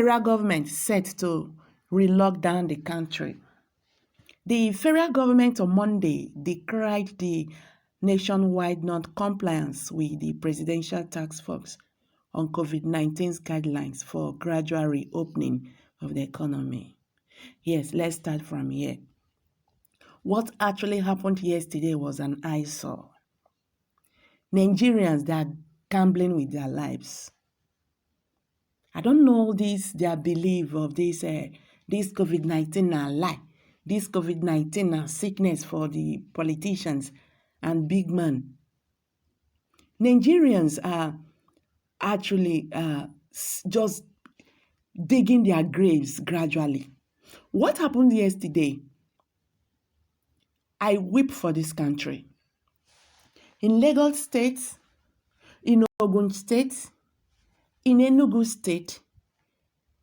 federal government set to re-lock down the country. The federal government on Monday decried the nationwide non-compliance with the Presidential Task Force on COVID-19's guidelines for gradual reopening of the economy. Yes, let's start from here. What actually happened yesterday was an eyesore. Nigerians that are gambling with their lives. I don't know their belief of this COVID-19 are lie. This COVID-19 are sickness for the politicians and big man. Nigerians are actually just digging their graves gradually. What happened yesterday? I weep for this country. In Lagos State, in Ogun State, in Enugu State,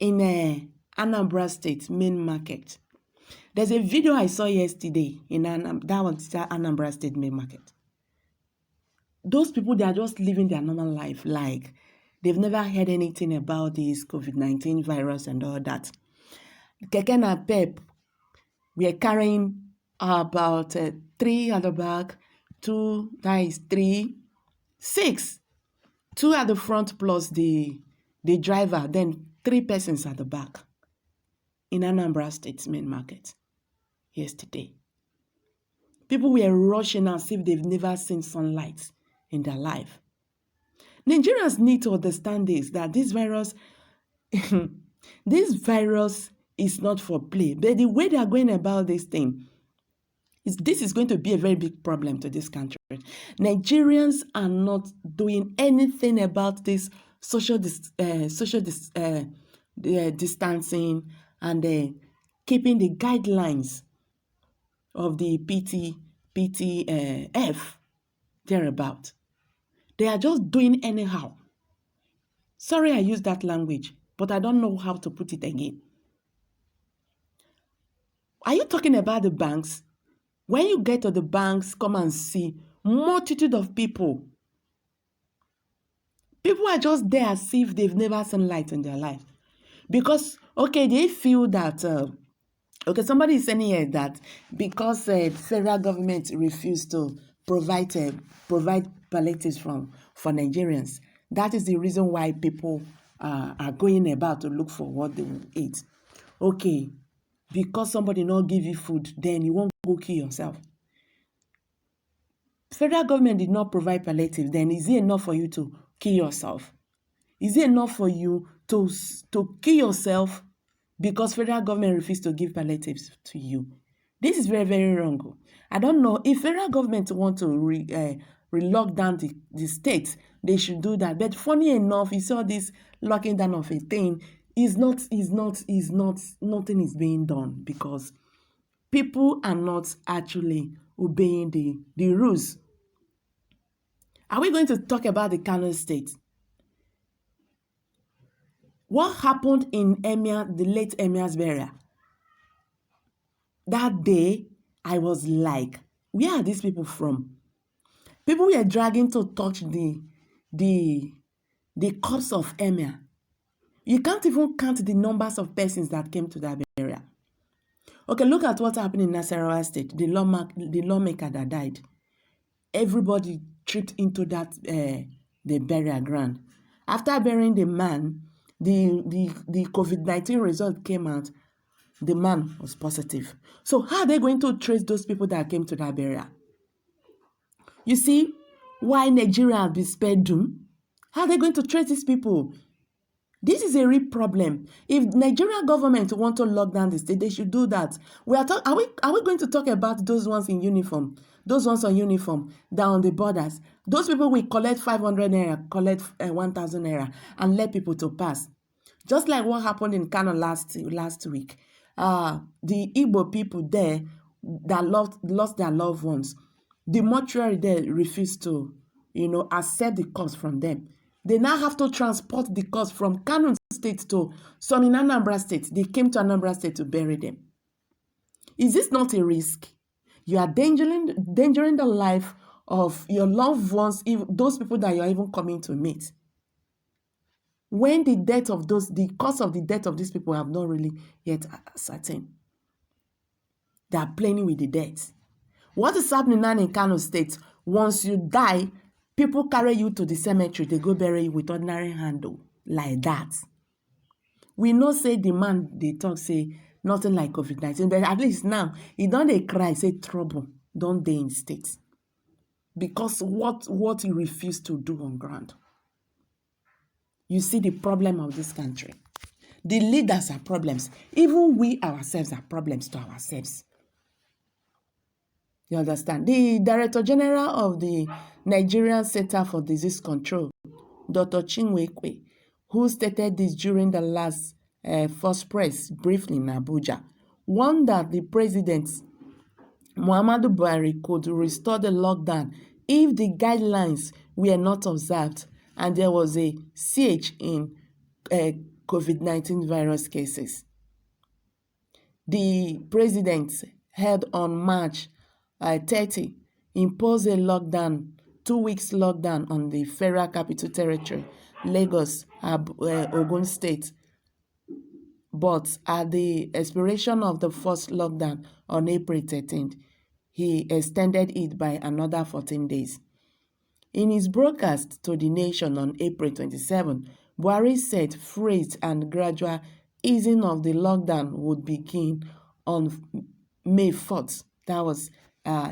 in Anambra State, main market. There's a video I saw yesterday in that was Anambra State main market. Those people, they are just living their normal life like they've never heard anything about this COVID-19 virus and all that. Keke Napep, we are carrying about 3 at the back, 2, that is 3, 6. 2 at the front plus the driver, then 3 persons at the back in Anambra State's main market yesterday. People were rushing as if they've never seen sunlight in their life. Nigerians need to understand this, that this virus, this virus is not for play. But the way they are going about this thing, this is going to be a very big problem to this country. Nigerians are not doing anything about this social distancing and keeping the guidelines of the PTF thereabout. They are just doing anyhow. Sorry I used that language, but I don't know how to put it again. Are you talking about the banks? When you get to the banks, come and see multitude of people. People are just there as if they've never seen light in their life. Because, okay, they feel that, somebody is saying here that because federal government refused to provide palliatives for Nigerians, that is the reason why people are going about to look for what they will eat. Okay, because somebody not give you food, then you won't go kill yourself. Federal government did not provide palliative, then is it enough for you to kill yourself? Is it enough for you to kill yourself because federal government refused to give palliatives to you? This is very, very wrong. I don't know if federal government want to re-lock down the states, they should do that. But funny enough, you saw this locking down of a thing nothing is being done because people are not actually obeying the rules. Are we going to talk about the Kano State? What happened in the late Emir's burial? That day, I was like, where are these people from? People were dragging to touch the corpse of Emir. You can't even count the numbers of persons that came to that burial. Okay, look at what happened in Nasarawa State, the lawmaker that died. Everybody tripped into that the burial ground. After burying the man, the COVID-19 result came out. The man was positive. So how are they going to trace those people that came to that burial? You see why Nigeria has been spared doom? How are they going to trace these people? This is a real problem. If Nigerian government want to lock down the state, they should do that. Are we going to talk about those ones in uniform? Those ones on uniform down the borders. Those people will collect 500 naira, collect 1,000 naira, and let people to pass. Just like what happened in Kano last week. The Igbo people there that lost their loved ones, the mortuary there refused to, accept the cost from them. They now have to transport the cost from Kano State to some in Anambra State. They came to Anambra State to bury them. Is this not a risk? You are endangering the life of your loved ones, those people that you are even coming to meet. when the cause of the death of these people have not really yet ascertained. They are playing with the dead. What is happening now in Kano State? Once you die, people carry you to the cemetery. They go bury you with ordinary handle like that. We know say the man they talk say nothing like COVID-19, but at least now he don't dey cry say trouble don't dey in state because what he refused to do on ground. You see the problem of this country. The leaders are problems. Even we ourselves are problems to ourselves. You understand? The Director General of the Nigerian Center for Disease Control, Dr. Chinwekwe, who stated this during the last first press briefing in Abuja, warned that the president, Muhammadu Buhari, could restore the lockdown if the guidelines were not observed and there was a surge in COVID-19 virus cases. The president held on March 30 imposed a lockdown, 2 weeks lockdown on the Federal Capital Territory, Lagos, Ogun State. But at the expiration of the first lockdown on April 13th, he extended it by another 14 days. In his broadcast to the nation on April 27, Buhari said phased and gradual easing of the lockdown would begin on May 4th. That was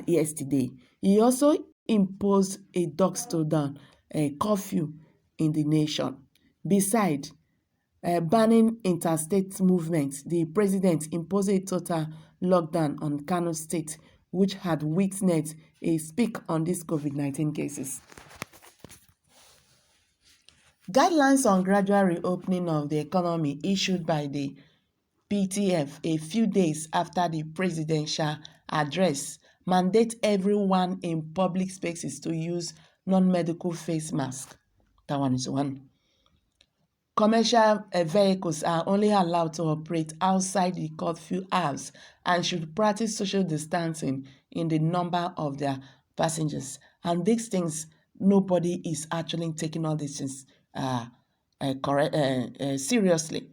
yesterday. He also imposed a dusk to dawn curfew in the nation. Besides banning interstate movements, the president imposed a total lockdown on Kano State, which had witnessed a spike on these COVID-19 cases. Guidelines on gradual reopening of the economy issued by the PTF a few days after the presidential address mandate everyone in public spaces to use non-medical face mask. That one is one. Commercial vehicles are only allowed to operate outside the curfew hours and should practice social distancing in the number of their passengers. And these things, nobody is actually taking all these things seriously.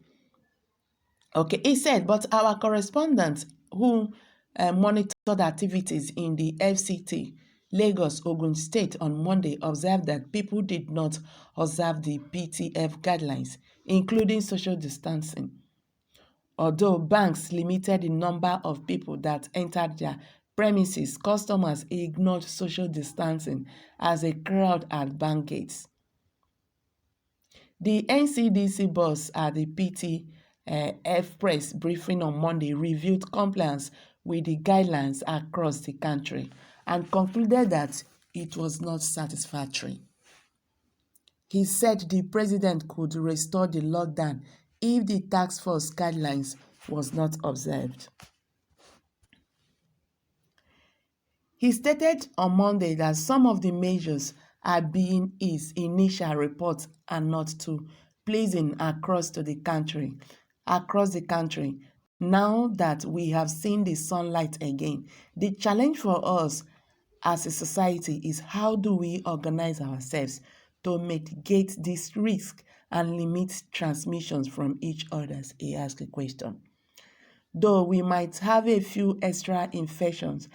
Okay, he said, but our correspondent who monitored activities in the FCT, Lagos, Ogun State on Monday observed that people did not observe the PTF guidelines, including social distancing. Although banks limited the number of people that entered their premises, customers ignored social distancing as a crowd at bank gates. The NCDC boss at the PTF press briefing on Monday reviewed compliance with the guidelines across the country and concluded that it was not satisfactory. He said the president could restore the lockdown if the task force guidelines was not observed. He stated on Monday that some of the measures are being his initial reports are not too pleasing across the country. Now that we have seen the sunlight again, the challenge for us as a society is how do we organize ourselves to mitigate this risk and limit transmissions from each other, he asked a question. Though we might have a few extra infections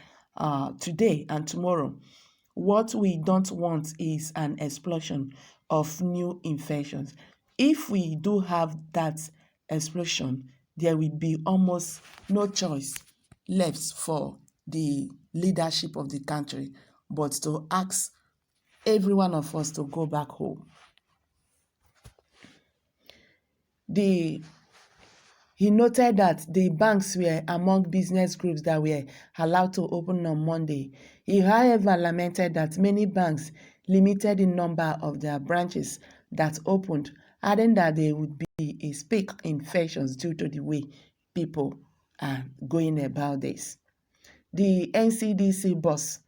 today and tomorrow, what we don't want is an explosion of new infections. If we do have that explosion, there will be almost no choice left for the leadership of the country but to ask every one of us to go back home. He noted that the banks were among business groups that were allowed to open on Monday. He, however, lamented that many banks limited the number of their branches that opened, adding that there would be a spike in infections due to the way people are going about this. The NCDC boss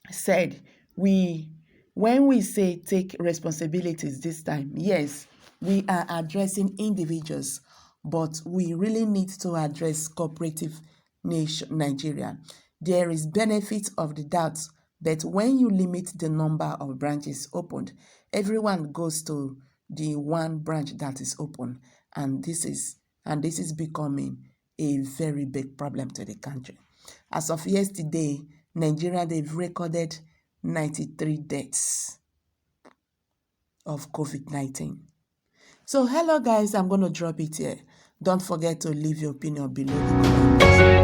said, when we say take responsibilities this time, yes, we are addressing individuals, but we really need to address cooperative Nigeria. There is benefit of the doubt, but when you limit the number of branches opened, everyone goes to the one branch that is open, and this is becoming a very big problem to the country. As of yesterday, Nigeria, they've recorded 93 deaths of COVID-19. So hello guys, I'm going to drop it here. Don't forget to leave your opinion below the comment box.